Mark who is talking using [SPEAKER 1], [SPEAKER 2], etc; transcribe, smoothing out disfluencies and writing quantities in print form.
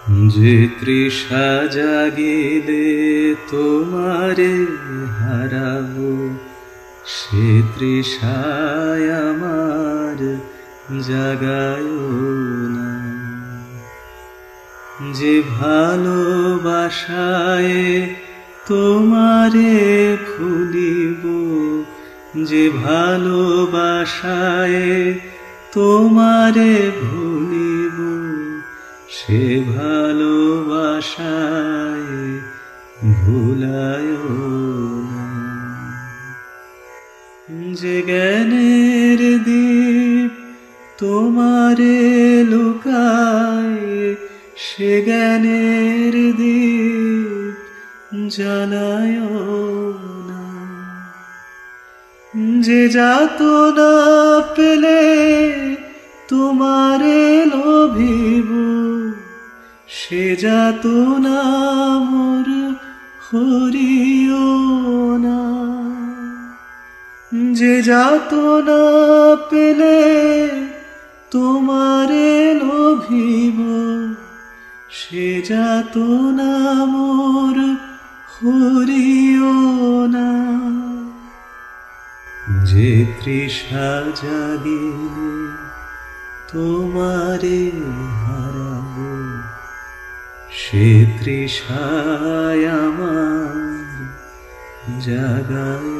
[SPEAKER 1] যে তৃষা জাগিলে তোমারে হারাবো, সে তৃষায় আমার জাগায় না। যে ভালোবাসায় তোমারে ভুলিব, যে ভালোবাসায় তোমারে ভুলিব, সে ভালোবাসায় ভুলায় না। যে জ্ঞানের দীপ তোমারে লুকায়, সে জ্ঞানের দীপ জ্বালায় না। যে যাতনা পেলে তোমারে লোভিব, সে যাতনা মোর হরিও না। যে যাতনা পেলে তোমারে লোভিব, সে যাতনা মোর হরিও না। যে তৃষা জাগিলে তোমারে হারাবো, সে তৃষায় আমার জাগায়